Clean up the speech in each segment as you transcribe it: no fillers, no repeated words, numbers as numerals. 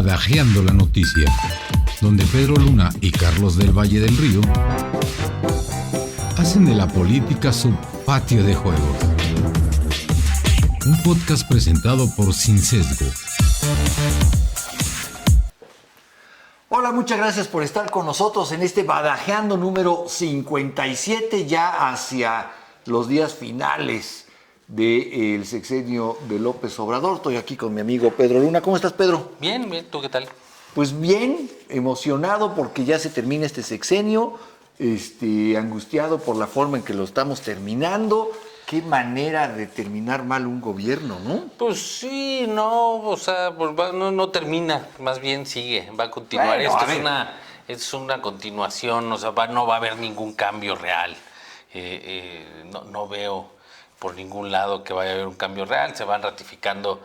Badajeando la Noticia, donde Pedro Luna y Carlos del Valle del Río hacen de la política su patio de juegos. Un podcast presentado por Sin Sesgo. Hola, muchas gracias por estar con nosotros en este Badajeando número 57, ya hacia los días finales del sexenio de López Obrador. Estoy aquí con mi amigo Pedro Luna. ¿Cómo estás, Pedro? Bien, bien. ¿Tú qué tal? Pues bien, emocionado porque ya se termina este sexenio, angustiado por la forma en que lo estamos terminando. Qué manera de terminar mal un gobierno, ¿no? Pues sí, no, o sea, pues no termina, más bien sigue, va a continuar. Bueno, Es una continuación, o sea, no va a haber ningún cambio real. No veo por ningún lado que vaya a haber un cambio real, se van ratificando.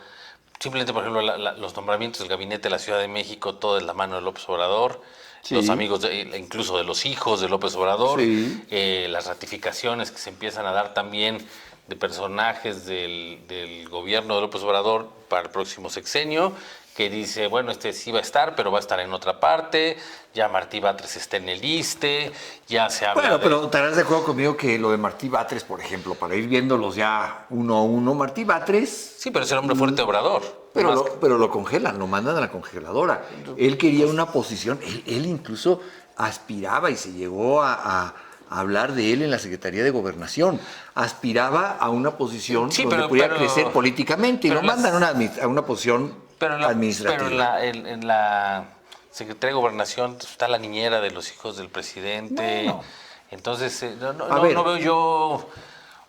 Simplemente, por ejemplo, los nombramientos del gabinete de la Ciudad de México, todo es la mano de López Obrador. Sí. Los amigos, incluso de los hijos de López Obrador, sí. Las ratificaciones que se empiezan a dar también de personajes del gobierno de López Obrador para el próximo sexenio, que dice, bueno, sí va a estar, pero va a estar en otra parte, ya Martí Batres está en el ISSSTE, ya se habla. Bueno, pero estarás de acuerdo conmigo que lo de Martí Batres, por ejemplo, para ir viéndolos ya uno a uno, Martí Batres... Sí, pero es el hombre fuerte Obrador. Pero lo congelan, lo mandan a la congeladora. Él quería una posición, él incluso aspiraba y se llegó a hablar de él en la Secretaría de Gobernación. Aspiraba a una posición donde pudiera crecer políticamente y lo mandan a una posición administrativa. Pero en la Secretaría de Gobernación está la niñera de los hijos del presidente. No. Entonces, no veo yo...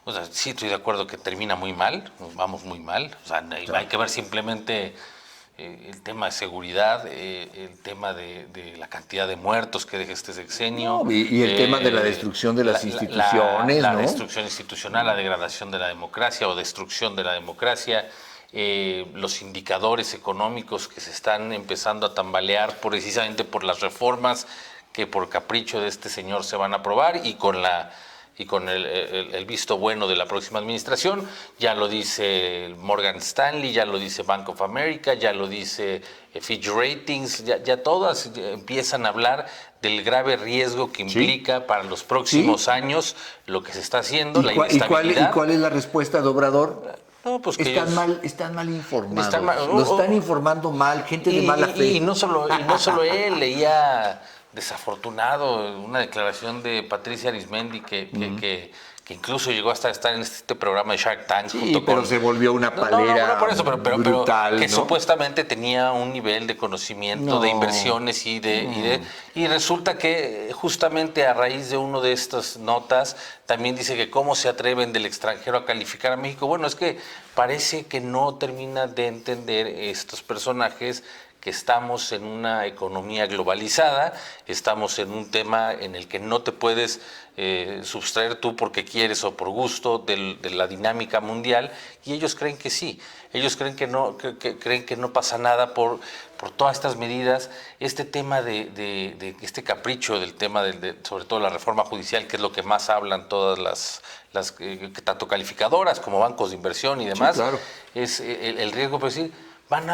O sea, sí estoy de acuerdo que termina muy mal, nos vamos muy mal. O sea, claro. Hay que ver simplemente el tema de seguridad, el tema de la cantidad de muertos que deja este sexenio. No, y el tema de la destrucción de las instituciones, la ¿no? destrucción institucional, la degradación de la democracia o destrucción de la democracia. Los indicadores económicos que se están empezando a tambalear precisamente por las reformas que por capricho de este señor se van a aprobar y con el visto bueno de la próxima administración. Ya lo dice Morgan Stanley, ya lo dice Bank of America, ya lo dice Fitch Ratings, ya todas empiezan a hablar del grave riesgo que implica para los próximos años lo que se está haciendo, la inestabilidad. ¿Y cuál es la respuesta de Obrador? No, pues que están mal informados. Lo están informando mal, gente de mala fe. Y no solo él, leía desafortunado una declaración de Patricia Arizmendi que incluso llegó hasta estar en este programa de Shark Tank. Sí, pero se volvió una palera por eso, pero brutal, que ¿no? Supuestamente tenía un nivel de conocimiento de inversiones y resulta que justamente a raíz de una de estas notas también dice que cómo se atreven del extranjero a calificar a México. Bueno, es que parece que no termina de entender estos personajes que estamos en una economía globalizada, estamos en un tema en el que no te puedes sustraer tú porque quieres o por gusto de la dinámica mundial, y ellos creen que sí, ellos creen que no pasa nada por todas estas medidas. Este tema de este capricho del tema sobre todo la reforma judicial, que es lo que más hablan todas las tanto calificadoras como bancos de inversión y demás, sí, claro. Es el riesgo, por decir,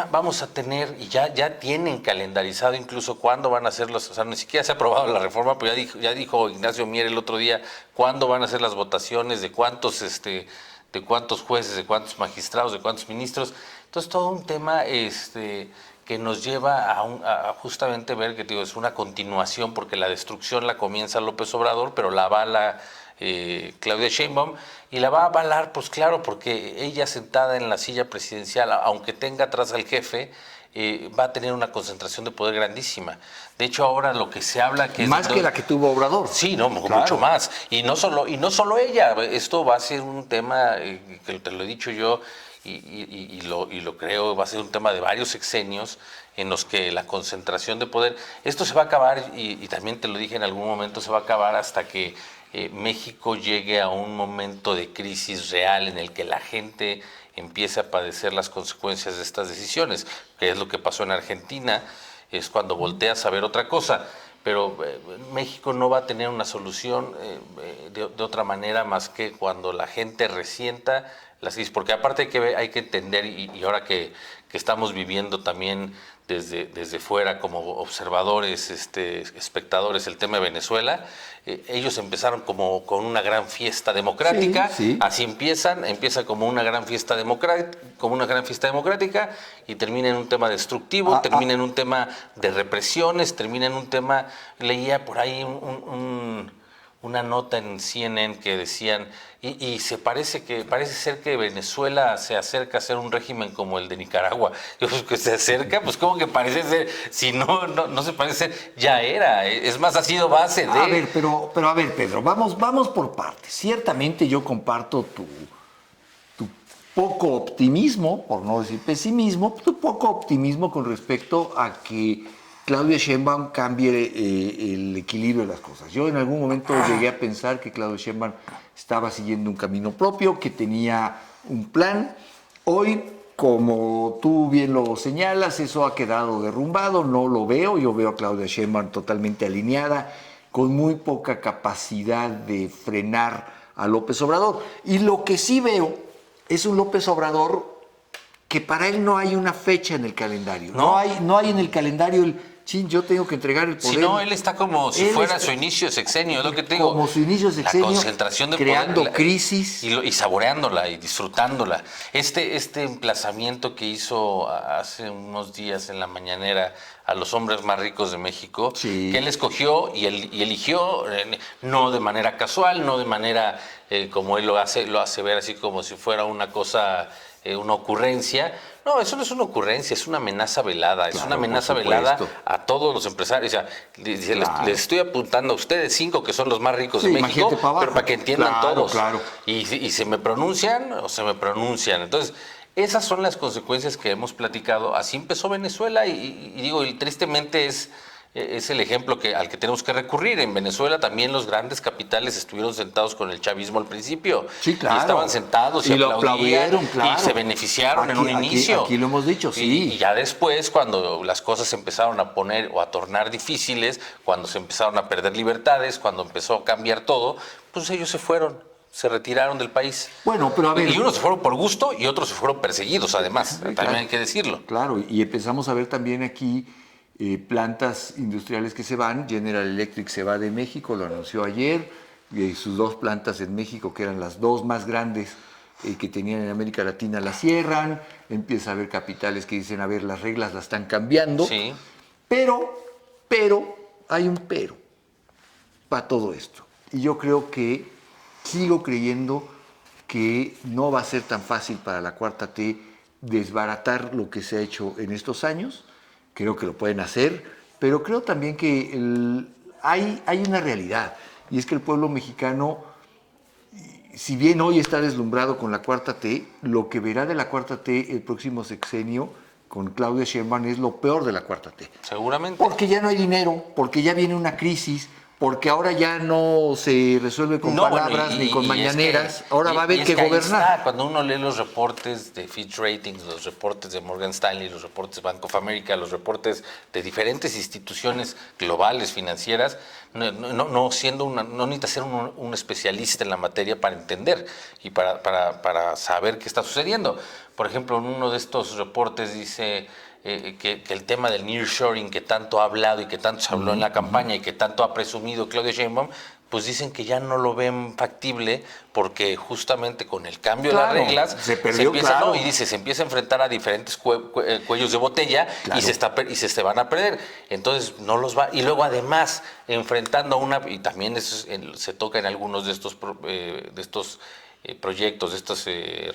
vamos a tener, y ya tienen calendarizado incluso cuándo van a ser o sea, ni siquiera se ha aprobado la reforma, pero ya dijo Ignacio Mier el otro día cuándo van a ser las votaciones, de cuántos jueces, de cuántos magistrados, de cuántos ministros. Entonces todo un tema que nos lleva a justamente ver que es una continuación, porque la destrucción la comienza López Obrador, pero la avala Claudia Sheinbaum, y la va a avalar, pues claro, porque ella sentada en la silla presidencial, aunque tenga atrás al jefe, va a tener una concentración de poder grandísima. De hecho, ahora lo que se habla que más que la que tuvo Obrador. Sí, no, claro. Mucho más. Y no solo ella. Esto va a ser un tema que te lo he dicho yo y lo creo, va a ser un tema de varios sexenios en los que la concentración de poder, esto se va a acabar, y también te lo dije en algún momento, se va a acabar hasta que México llegue a un momento de crisis real en el que la gente empiece a padecer las consecuencias de estas decisiones, que es lo que pasó en Argentina. Es cuando volteas a ver otra cosa, pero México no va a tener una solución de otra manera más que cuando la gente resienta las crisis, porque aparte hay que entender, y ahora que estamos viviendo también desde fuera como observadores, espectadores, el tema de Venezuela. Ellos empezaron como con una gran fiesta democrática, Sí. así empieza como una gran fiesta democrática y termina en un tema destructivo, termina en un tema de represiones, termina en un tema, leía por ahí una nota en CNN que decían, y parece ser que Venezuela se acerca a ser un régimen como el de Nicaragua. Yo, pues, que se acerca, pues como que parece ser, si no se parece, ya era. Es más, ha sido base de... A ver, pero a ver, Pedro, vamos por partes. Ciertamente yo comparto tu poco optimismo, por no decir pesimismo, tu poco optimismo con respecto a que Claudia Sheinbaum cambie el equilibrio de las cosas. Yo en algún momento llegué a pensar que Claudia Sheinbaum estaba siguiendo un camino propio, que tenía un plan. Hoy, como tú bien lo señalas, eso ha quedado derrumbado, no lo veo. Yo veo a Claudia Sheinbaum totalmente alineada, con muy poca capacidad de frenar a López Obrador. Y lo que sí veo es un López Obrador que para él no hay una fecha en el calendario. No hay en el calendario el... yo tengo que entregar el poder. Si no, él está como si fuera su inicio de sexenio, es lo que te digo. Como su inicio de sexenio, la concentración de creando poder, crisis. Y saboreándola y disfrutándola. Este emplazamiento que hizo hace unos días en la mañanera a los hombres más ricos de México, Sí. que él escogió y eligió, no de manera casual, no de manera como él lo hace ver así como si fuera una cosa... una ocurrencia. No, eso no es una ocurrencia, es una amenaza velada. Claro, es una amenaza por supuesto. velada a todos los empresarios. O sea, les estoy apuntando a ustedes 5 que son los más ricos Sí, de México, para abajo. pero para que entiendan Claro, todos. claro. Y se me pronuncian o se me pronuncian. Entonces, esas son las consecuencias que hemos platicado. Así empezó Venezuela y digo, y tristemente es el ejemplo al que tenemos que recurrir. En Venezuela también los grandes capitales estuvieron sentados con el chavismo al principio. Sí, claro. Y estaban sentados y lo aplaudían, claro. y se beneficiaron en un inicio. Aquí lo hemos dicho, sí. Y ya después, cuando las cosas se empezaron a poner o a tornar difíciles, cuando se empezaron a perder libertades, cuando empezó a cambiar todo, pues ellos se retiraron del país. Bueno, pero a ver... Y unos se fueron por gusto y otros se fueron perseguidos, además. Sí, También claro. hay que decirlo. Claro, y empezamos a ver también aquí plantas industriales que se van. General Electric se va de México, lo anunció ayer, y sus 2 plantas en México, que eran las 2 más grandes que tenían en América Latina, las cierran. Empieza a haber capitales que dicen, a ver, las reglas las están cambiando. Sí. Pero, hay un pero para todo esto. Y yo sigo creyendo que no va a ser tan fácil para la 4T desbaratar lo que se ha hecho en estos años. Creo que lo pueden hacer, pero creo también que hay una realidad, y es que el pueblo mexicano, si bien hoy está deslumbrado con la 4T, lo que verá de la 4T el próximo sexenio con Claudia Sheinbaum es lo peor de la 4T. Seguramente. Porque ya no hay dinero, porque ya viene una crisis, porque ahora ya no se resuelve con palabras ni con mañaneras, ahora va a haber que gobernar. Cuando uno lee los reportes de Fitch Ratings, los reportes de Morgan Stanley, los reportes de Bank of America, los reportes de diferentes instituciones globales financieras, no necesita ser un especialista en la materia para entender y para saber qué está sucediendo. Por ejemplo, en uno de estos reportes dice... que el tema del nearshoring que tanto ha hablado y que tanto se habló en la campaña y que tanto ha presumido Claudia Sheinbaum, pues dicen que ya no lo ven factible porque justamente con el cambio de las reglas se empieza a enfrentar a diferentes cuellos de botella y se van a perder. Entonces no los va. Y luego además enfrentando a y también eso se toca en algunos de estos proyectos, de estos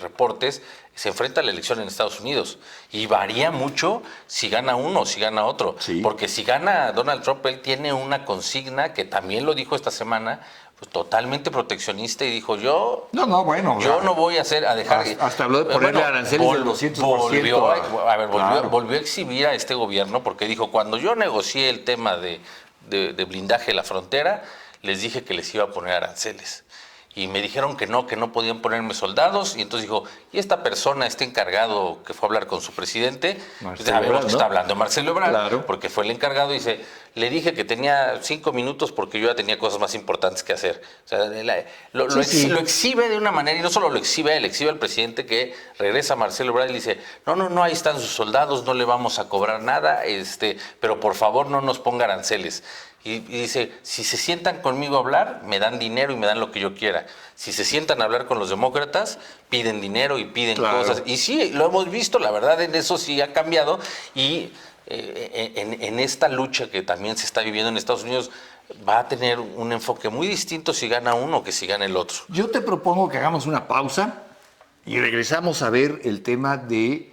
reportes, se enfrenta a la elección en Estados Unidos y varía mucho si gana uno o si gana otro, Sí. porque si gana Donald Trump, él tiene una consigna que también lo dijo esta semana, pues totalmente proteccionista, y dijo yo no voy a dejar... Hasta habló de ponerle aranceles del 200%. Volvió a exhibir a este gobierno porque dijo, cuando yo negocié el tema de blindaje de la frontera, les dije que les iba a poner aranceles. y me dijeron que no podían ponerme soldados, y entonces dijo, y esta persona, este encargado que fue a hablar con su presidente, sabemos que está hablando Marcelo Ebrard, claro, porque fue el encargado, y dice, le dije que tenía 5 minutos porque yo ya tenía cosas más importantes que hacer. O sea, lo exhibe de una manera, y no solo lo exhibe él, exhibe al presidente, que regresa Marcelo Ebrard y le dice, no, ahí están sus soldados, no le vamos a cobrar nada, pero por favor no nos ponga aranceles. Y dice, si se sientan conmigo a hablar, me dan dinero y me dan lo que yo quiera. Si se sientan a hablar con los demócratas, piden dinero y piden cosas. Y sí, lo hemos visto, la verdad, en eso sí ha cambiado. Y en esta lucha que también se está viviendo en Estados Unidos, va a tener un enfoque muy distinto si gana uno que si gana el otro. Yo te propongo que hagamos una pausa y regresamos a ver el tema de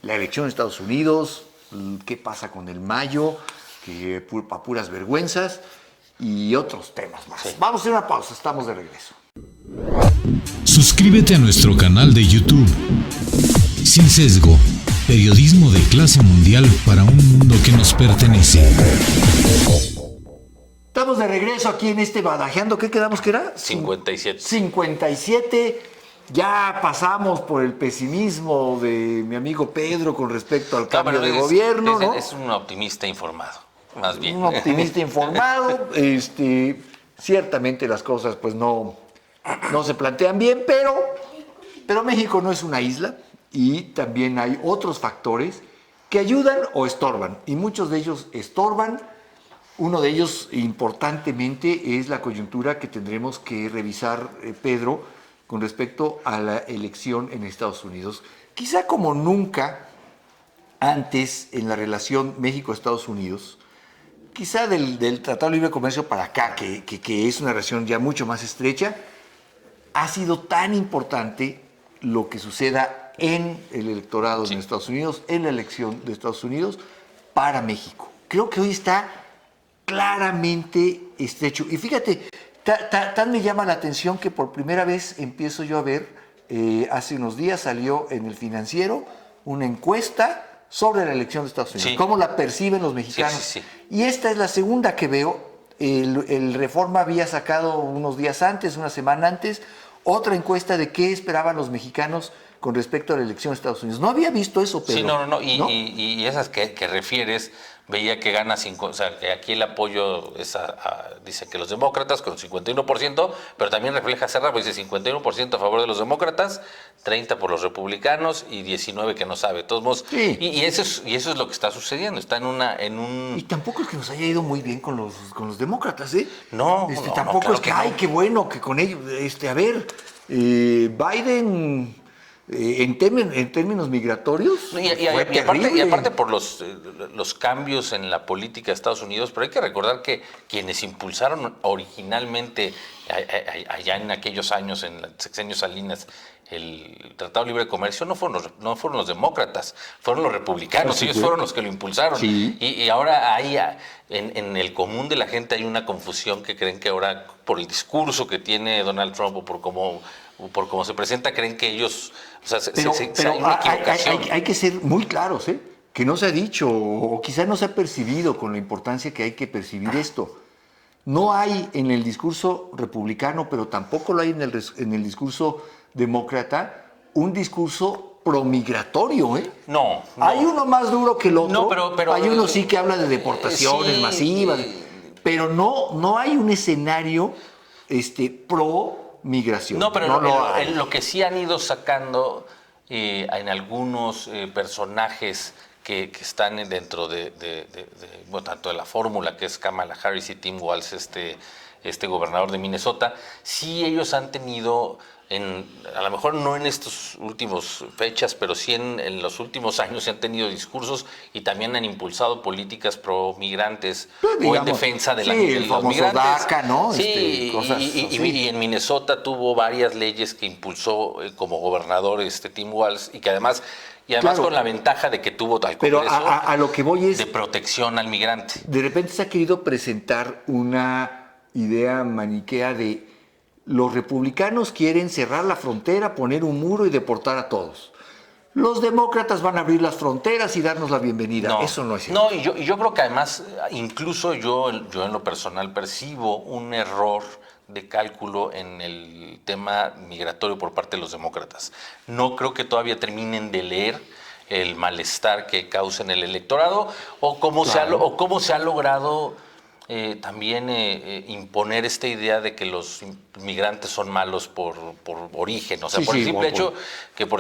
la elección en Estados Unidos, qué pasa con el mayo, que a puras vergüenzas y otros temas más. Sí. Vamos a hacer una pausa, estamos de regreso. Suscríbete a nuestro canal de YouTube. Sin Sesgo, periodismo de clase mundial para un mundo que nos pertenece. Estamos de regreso aquí en Badajeando. ¿Qué quedamos que era? 57. 57. Ya pasamos por el pesimismo de mi amigo Pedro con respecto al cambio de gobierno, ¿no? Es un optimista informado, más bien. Un optimista informado. Ciertamente las cosas pues no se plantean bien, pero México no es una isla y también hay otros factores que ayudan o estorban. Y muchos de ellos estorban. Uno de ellos, importantemente, es la coyuntura que tendremos que revisar, Pedro, con respecto a la elección en Estados Unidos. Quizá como nunca antes en la relación México-Estados Unidos, quizá del Tratado de Libre Comercio para acá, que es una relación ya mucho más estrecha, ha sido tan importante lo que suceda en el electorado de Estados Unidos, en la elección de Estados Unidos, para México. Creo que hoy está claramente estrecho. Y fíjate, tan me llama la atención que por primera vez empiezo yo a ver, hace unos días salió en el Financiero una encuesta sobre la elección de Estados Unidos, cómo la perciben los mexicanos. Sí. Y esta es la segunda que veo. El Reforma había sacado unos días antes, una semana antes, otra encuesta de qué esperaban los mexicanos con respecto a la elección de Estados Unidos. No había visto eso, Pedro. Sí, no. Y esas que refieres, veía que gana, o sea, que aquí el apoyo es dice que los demócratas con 51%, pero también refleja Serra, pues dice 51% a favor de los demócratas, 30% por los republicanos y 19% que no sabe. De todos modos, sí. y eso es lo que está sucediendo. Está en un... Y tampoco es que nos haya ido muy bien con los demócratas, ¿eh? No, tampoco claro es que ay, qué bueno que con ellos, Biden... En términos migratorios, y aparte por los cambios en la política de Estados Unidos, pero hay que recordar que quienes impulsaron originalmente allá en aquellos años, en el sexenio Salinas, el Tratado de Libre Comercio no fueron los demócratas, fueron los republicanos, ellos fueron los que lo impulsaron. Sí. Y ahora hay en el común de la gente hay una confusión que creen que ahora por el discurso que tiene Donald Trump o por cómo se presenta, creen que ellos... O sea, hay una equivocación. Hay que ser muy claros, que no se ha dicho o quizá no se ha percibido con la importancia que hay que percibir esto. No hay en el discurso republicano, pero tampoco lo hay en el discurso demócrata, un discurso promigratorio, No. Hay uno más duro que el otro. No, pero hay uno sí que habla de deportaciones masivas, pero no hay un escenario pro migración. No, pero lo que sí han ido sacando en algunos personajes que están dentro de tanto de la fórmula que es Kamala Harris y Tim Walz, este gobernador de Minnesota, sí ellos han tenido, a lo mejor no en estas últimas fechas, pero sí en los últimos años se han tenido discursos y también han impulsado políticas pro migrantes o en defensa de los migrantes. DACA, ¿no? Sí, y en Minnesota tuvo varias leyes que impulsó como gobernador Tim Walz y además claro, con la ventaja de que tuvo tal Congreso, pero a lo que voy es de protección al migrante. De repente se ha querido presentar una idea maniquea de los republicanos quieren cerrar la frontera, poner un muro y deportar a todos. Los demócratas van a abrir las fronteras y darnos la bienvenida. Eso no es cierto. No, y yo creo que además, incluso yo en lo personal percibo un error de cálculo en el tema migratorio por parte de los demócratas. No creo que todavía terminen de leer el malestar que causa en el electorado o cómo se ha logrado también imponer esta idea de que los migrantes son malos por origen, o sea, por el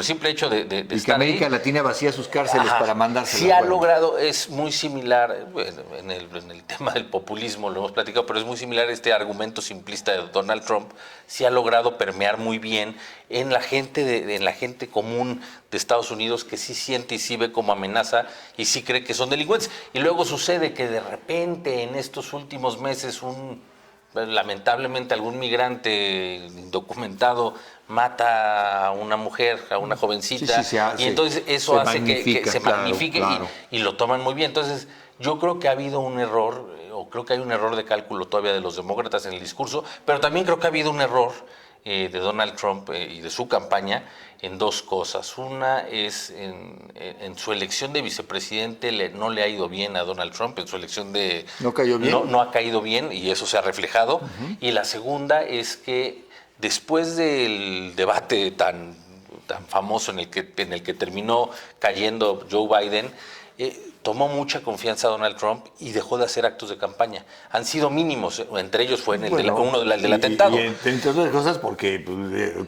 simple hecho de y estar que América ahí, Latina vacía sus cárceles para mandárselas. Sí ha logrado, es muy similar, bueno, en el tema del populismo lo hemos platicado, pero es muy similar este argumento simplista de Donald Trump. Sí ha logrado permear muy bien en la gente común de Estados Unidos, que sí siente y sí ve como amenaza y sí cree que son delincuentes. Y luego sucede que de repente en estos últimos meses lamentablemente algún migrante indocumentado mata a una mujer, a una jovencita, y entonces eso hace que se magnifique. Y lo toman muy bien. Entonces yo creo que ha habido un error, o creo que hay un error de cálculo todavía de los demócratas en el discurso, pero también creo que ha habido un error de Donald Trump y de su campaña en dos cosas. Una es en su elección de vicepresidente no le ha ido bien a Donald Trump, en su elección de... ¿No cayó bien? No ha caído bien y eso se ha reflejado. Y la segunda es que después del debate tan famoso en el que terminó cayendo Joe Biden, tomó mucha confianza Donald Trump y dejó de hacer actos de campaña. Han sido mínimos, entre ellos fue uno del atentado. Y entre otras cosas porque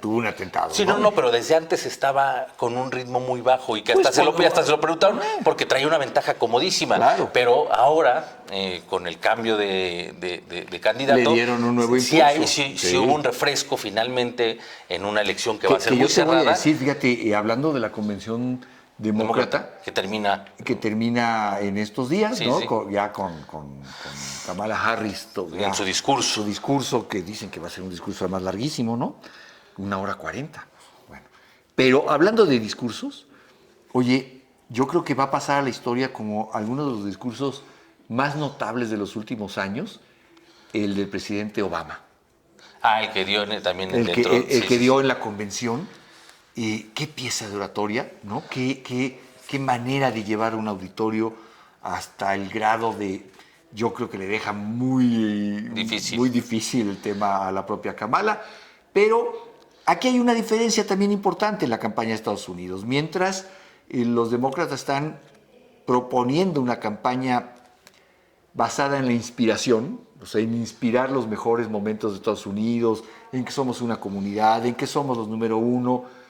tuvo un atentado. Sí, no, pero desde antes estaba con un ritmo muy bajo y que hasta se lo preguntaron porque traía una ventaja comodísima. Claro. Pero ahora, con el cambio de candidato, le dieron un nuevo impulso. Sí hubo un refresco finalmente en una elección que va a ser muy cerrada. Voy a decir, fíjate, hablando de la convención demócrata que termina en estos días, sí, ¿no? Sí. Ya con Kamala Harris en su discurso que dicen que va a ser un discurso además larguísimo, ¿no? 1:40. Bueno, pero hablando de discursos, oye, yo creo que va a pasar a la historia como algunos de los discursos más notables de los últimos años, el del presidente Obama. El que dio también el que dio en la convención. Qué pieza de oratoria, ¿no? Qué manera de llevar un auditorio hasta el grado de... Yo creo que le deja muy difícil el tema a la propia Kamala. Pero aquí hay una diferencia también importante en la campaña de Estados Unidos. Mientras los demócratas están proponiendo una campaña basada en la inspiración, o sea, en inspirar los mejores momentos de Estados Unidos, en que somos una comunidad, en que somos los número uno.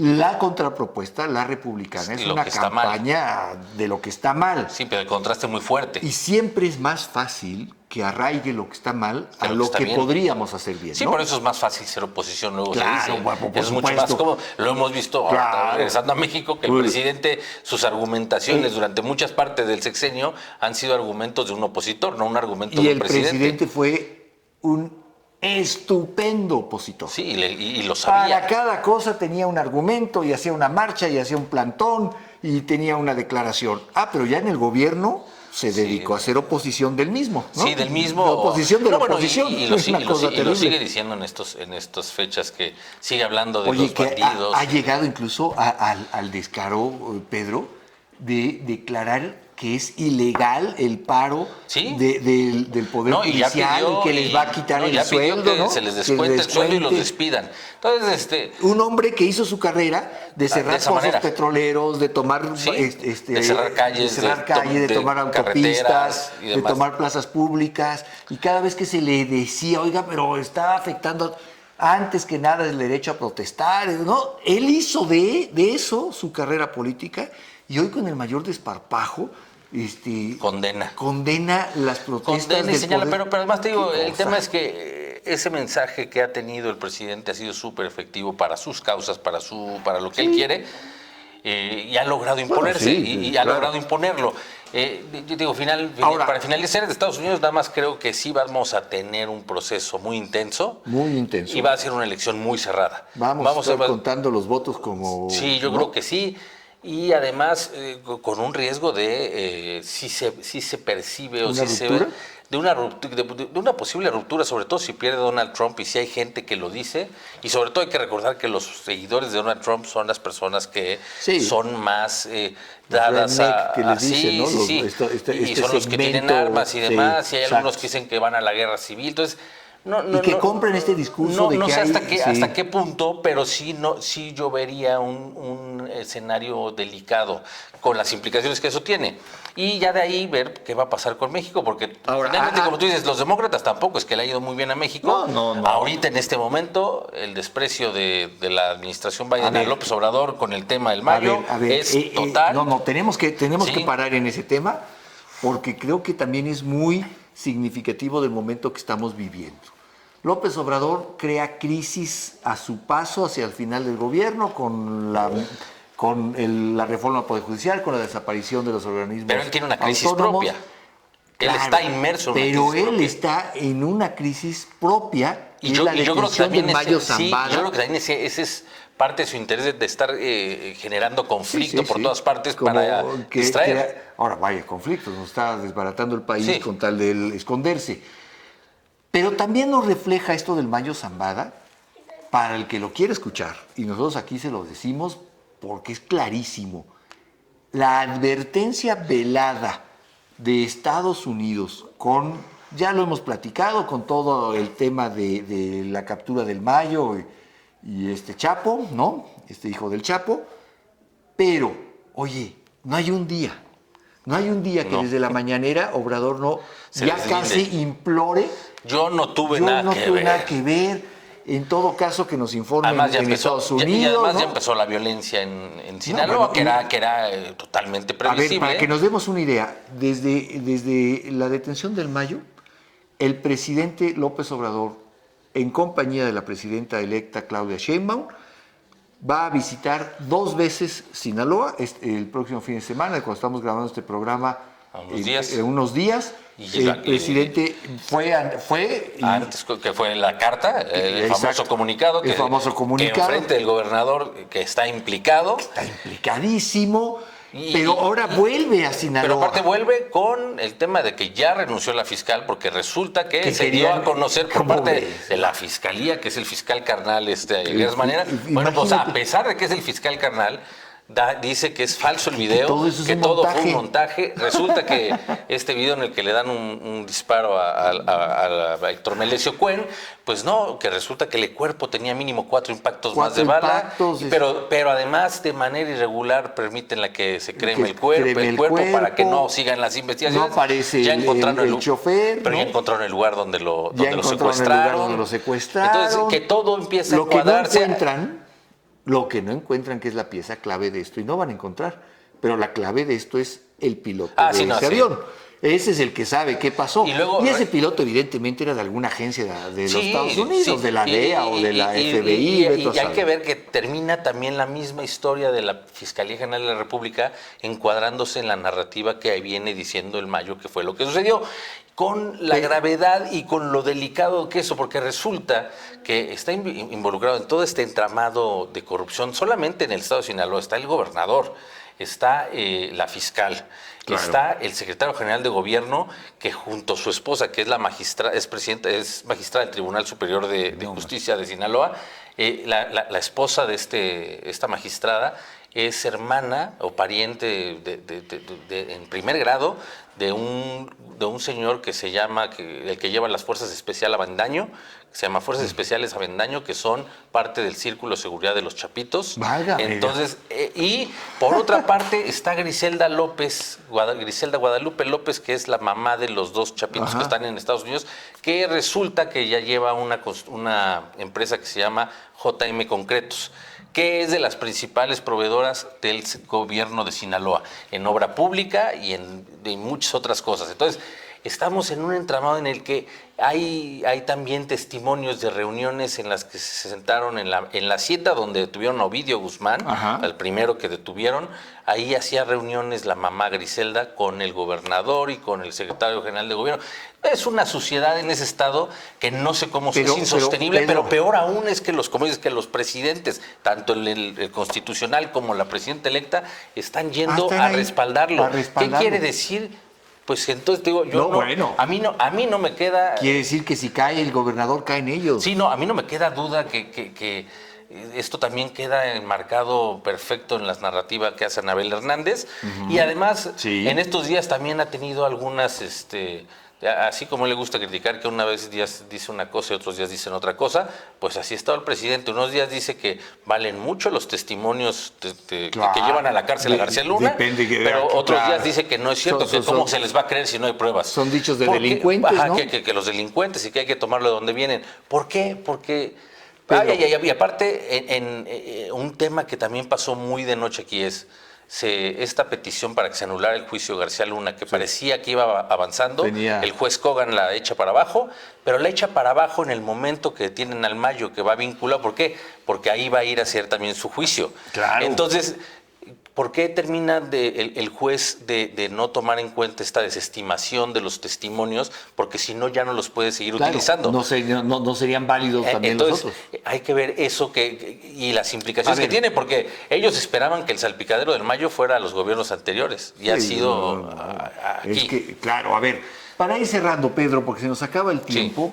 La contrapropuesta, la republicana, es una campaña de lo que está mal. Sí, pero el contraste muy fuerte. Y siempre es más fácil que arraigue lo que está mal a lo que podríamos hacer bien. Sí, ¿no? por eso es más fácil ser oposición, luego claro, se dice. Bueno, por es supuesto. Mucho más cómodo. Lo hemos visto regresando a México, que el presidente, sus argumentaciones durante muchas partes del sexenio han sido argumentos de un opositor, no un argumento de un presidente. Y el presidente fue un estupendo opositor. Sí, y lo sabía. Para cada cosa tenía un argumento y hacía una marcha y hacía un plantón y tenía una declaración. Pero ya en el gobierno se dedicó a hacer oposición del mismo, ¿no? Sí, del mismo. La oposición de la oposición. Y lo sigue diciendo en estas fechas, que sigue hablando de los bandidos. Ha llegado incluso al descaro, Pedro, de declarar que es ilegal el paro del Poder Judicial y que les va a quitar el sueldo, ¿no? Se les descuente el sueldo y los despidan. Entonces, un hombre que hizo su carrera de cerrar pozos petroleros, de tomar de cerrar calles, de tomar autopistas, de tomar plazas públicas, y cada vez que se le decía, oiga, pero está afectando antes que nada el derecho a protestar, ¿no? Él hizo de eso su carrera política, y hoy con el mayor desparpajo condena las protestas. Condena y señala, pero además te digo, el tema es que ese mensaje que ha tenido el presidente ha sido súper efectivo para sus causas, para lo que él quiere, y ha logrado imponerse, ha logrado imponerlo. Yo digo, para finalizar de Estados Unidos, nada más creo que sí vamos a tener un proceso muy intenso. Y va a ser una elección muy cerrada. Vamos a estar contando los votos como... Sí, yo creo que sí. Y además con un riesgo de si se percibe o si se ve de una posible ruptura, sobre todo si pierde Donald Trump y si hay gente que lo dice. Y sobre todo hay que recordar que los seguidores de Donald Trump son las personas que son más dadas a... que les dicen, ¿no? Y son los que tienen armas y demás, y hay algunos que dicen que van a la guerra civil. Entonces, y que compren este discurso de no que sé hay... hasta qué punto, pero sí yo vería un escenario delicado con las implicaciones que eso tiene. Y ya de ahí ver qué va a pasar con México, porque Ahora, finalmente, como tú dices, los demócratas tampoco es que le ha ido muy bien a México. No. Ahorita, en este momento, el desprecio de la administración Biden a López Obrador con el tema del Mayo es total. Tenemos que parar en ese tema, porque creo que también es muy significativo del momento que estamos viviendo. López Obrador crea crisis a su paso hacia el final del gobierno con la reforma al Poder Judicial, con la desaparición de los organismos Pero él tiene una crisis autónomos. propia. Claro, él está inmerso en una pero crisis él propia. está en una crisis propia, Y yo creo que también del Mayo sí, Zambada. yo creo que también ese es parte de su interés de estar generando conflicto por todas partes Como para distraer. ahora, vaya, conflictos, nos está desbaratando el país con tal de esconderse. Pero también nos refleja esto del Mayo Zambada, para el que lo quiere escuchar, y nosotros aquí se lo decimos porque es clarísimo. La advertencia velada de Estados Unidos ya lo hemos platicado, con todo el tema de la captura del Mayo y este Chapo, ¿no? Este hijo del Chapo. Pero, oye, no hay un día que desde la mañanera Obrador no casi implore. Yo no tuve nada que ver. En todo caso, que nos informen Además, en Estados Unidos. Y además ¿no? ya empezó la violencia en Sinaloa, que era totalmente previsible. A ver, para que nos demos una idea, desde la detención del Mayo, el presidente López Obrador, en compañía de la presidenta electa Claudia Sheinbaum, va a visitar 2 veces Sinaloa el próximo fin de semana, cuando estamos grabando este programa. Unos días. El presidente fue antes que fue la carta, el famoso comunicado, que enfrente del gobernador que está implicado. Está implicadísimo. Pero ahora vuelve a Sinaloa. Pero aparte vuelve con el tema de que ya renunció la fiscal, porque resulta que se dio a conocer por parte de la fiscalía, que es el fiscal carnal Guerras Manera. Bueno, pues a pesar de que es el fiscal carnal, dice que es falso el video, que todo fue un montaje. Resulta que este video en el que le dan un disparo a Héctor Melesio Cuen, pues no, que resulta que el cuerpo tenía mínimo 4 impactos más de bala, pero además de manera irregular permiten la que se creme el cuerpo para que no sigan las investigaciones. No aparece ya encontraron el chofer, pero ¿no? ya encontraron el lugar donde lo secuestraron. Entonces, que todo empieza a cuadrarse. Lo que no encuentran, que es la pieza clave de esto, y no van a encontrar, pero la clave de esto es el piloto de ese avión. Ese es el que sabe qué pasó. Y ese piloto evidentemente era de alguna agencia de los Estados Unidos, de la DEA o de la FBI. Y hay que ver que termina también la misma historia de la Fiscalía General de la República encuadrándose en la narrativa que viene diciendo el Mayo, que fue lo que sucedió, con la gravedad y con lo delicado que eso, porque resulta que está involucrado en todo este entramado de corrupción. Solamente en el estado de Sinaloa está el gobernador, está la fiscal, está el secretario general de gobierno, que junto a su esposa, que es es magistrada del Tribunal Superior de Justicia de Sinaloa, la esposa de esta magistrada es hermana o pariente en primer grado de un señor que se llama, el que lleva las Fuerzas Especiales Avendaño, se llama Fuerzas Especiales Avendaño, que son parte del Círculo de Seguridad de los Chapitos. Entonces, y por otra parte está Griselda Guadalupe López, que es la mamá de los 2 chapitos que están en Estados Unidos, que resulta que ya lleva una empresa que se llama JM Concretos, que es de las principales proveedoras del gobierno de Sinaloa, en obra pública y en muchas otras cosas. Entonces, estamos en un entramado en el que hay también testimonios de reuniones en las que se sentaron en la hacienda donde detuvieron a Ovidio Guzmán, el primero que detuvieron. Ahí hacía reuniones la mamá Griselda con el gobernador y con el secretario general de gobierno. Es una suciedad en ese estado que no sé cómo es insostenible, pero peor aún es que los presidentes, tanto el constitucional como la presidenta electa, están yendo a respaldarlo. ¿Qué quiere decir? Pues entonces digo, a mí no me queda... Quiere decir que si cae el gobernador, caen ellos. Sí, no, a mí no me queda duda que esto también queda enmarcado perfecto en las narrativas que hace Anabel Hernández. Y además, en estos días también ha tenido algunas Así como le gusta criticar que una vez días dice una cosa y otros días dicen otra cosa, pues así estaba el presidente. Unos días dice que valen mucho los testimonios que llevan a la cárcel a García Luna, pero otros días dice que no es cierto, que cómo se les va a creer si no hay pruebas. Son dichos de delincuentes, ¿no? Que los delincuentes y que hay que tomarlo de donde vienen. ¿Por qué? Porque... y aparte, un tema que también pasó muy de noche aquí es... esta petición para que se anulara el juicio de García Luna, que parecía que iba avanzando, el juez Kogan la echa para abajo, pero la echa para abajo en el momento que tienen al Mayo, que va vinculado. ¿Por qué? Porque ahí va a ir a hacer también su juicio. Claro. Entonces, ¿por qué termina el juez de no tomar en cuenta esta desestimación de los testimonios? Porque si no, ya no los puede seguir utilizando. No serían válidos también. Entonces, los otros. Hay que ver eso y las implicaciones que tiene, porque ellos esperaban que el salpicadero del Mayo fuera a los gobiernos anteriores, y ha sido aquí. Es que, claro, a ver, para ir cerrando, Pedro, porque se nos acaba el tiempo,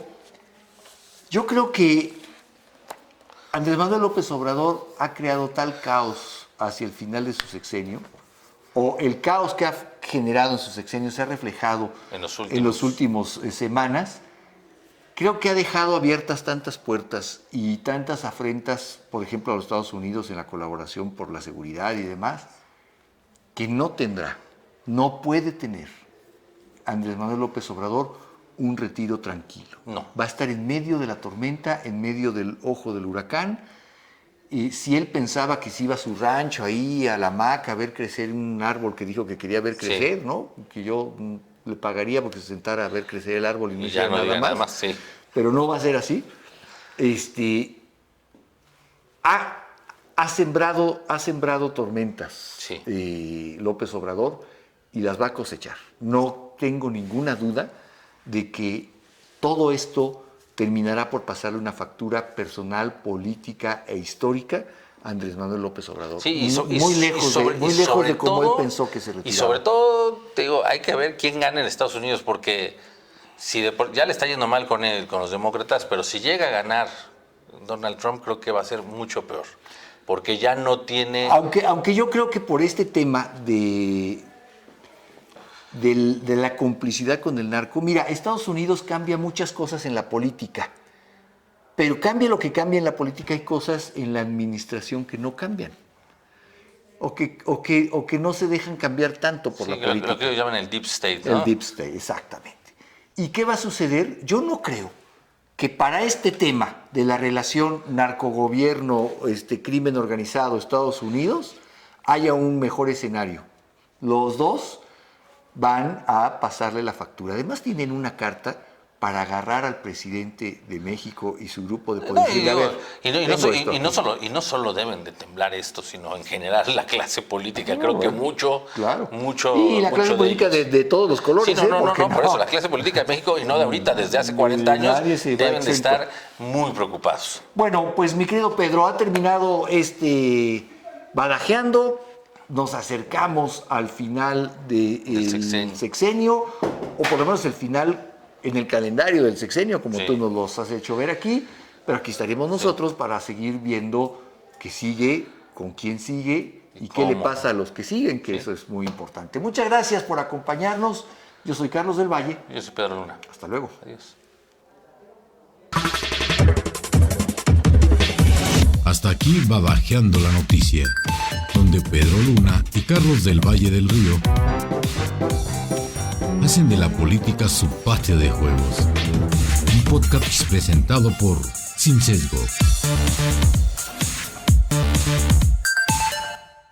yo creo que Andrés Manuel López Obrador ha creado tal caos hacia el final de su sexenio, o el caos que ha generado en su sexenio se ha reflejado en los últimos semanas. Creo que ha dejado abiertas tantas puertas y tantas afrentas, por ejemplo, a los Estados Unidos en la colaboración por la seguridad y demás, que no puede tener Andrés Manuel López Obrador un retiro tranquilo. No. Va a estar en medio de la tormenta, en medio del ojo del huracán. Y si él pensaba que se iba a su rancho ahí, a la hamaca, a ver crecer un árbol que dijo que quería ver crecer, ¿no? Que yo le pagaría porque se sentara a ver crecer el árbol y no hiciera nada más. Pero no va a ser así. Ha sembrado tormentas López Obrador, y las va a cosechar. No tengo ninguna duda de que todo esto terminará por pasarle una factura personal, política e histórica a Andrés Manuel López Obrador. Muy lejos de cómo él pensó que se retiraba. Y sobre todo, te digo, hay que ver quién gana en Estados Unidos, porque ya le está yendo mal con los demócratas, pero si llega a ganar Donald Trump, creo que va a ser mucho peor, porque ya no tiene... Aunque yo creo que por este tema de la complicidad con el narco. Mira, Estados Unidos cambia muchas cosas en la política, pero cambie lo que cambie en la política, hay cosas en la administración que no cambian, o que no se dejan cambiar tanto por la política. Lo que ellos llaman el deep state, ¿no? El deep state, exactamente. ¿Y qué va a suceder? Yo no creo que para este tema de la relación narcogobierno, crimen organizado, Estados Unidos, haya un mejor escenario. Los dos van a pasarle la factura. Además tienen una carta para agarrar al presidente de México y su grupo de policía. Y no solo deben de temblar esto, sino en general la clase política. Creo que mucho. Y la clase política de todos los colores. Por eso la clase política de México, y no de ahorita, desde hace 40 años, deben de estar muy preocupados. Bueno, pues mi querido Pedro, ha terminado barajeando. Nos acercamos al final del sexenio, o por lo menos el final en el calendario del sexenio, como tú nos los has hecho ver aquí, pero aquí estaremos nosotros para seguir viendo qué sigue, con quién sigue y qué le pasa a los que siguen, que eso es muy importante. Muchas gracias por acompañarnos. Yo soy Carlos del Valle. Yo soy Pedro Luna. Hasta luego. Adiós. Hasta aquí va bajeando la noticia, donde Pedro Luna y Carlos del Valle del Río hacen de la política su patio de juegos. Un podcast presentado por Sin Sesgo.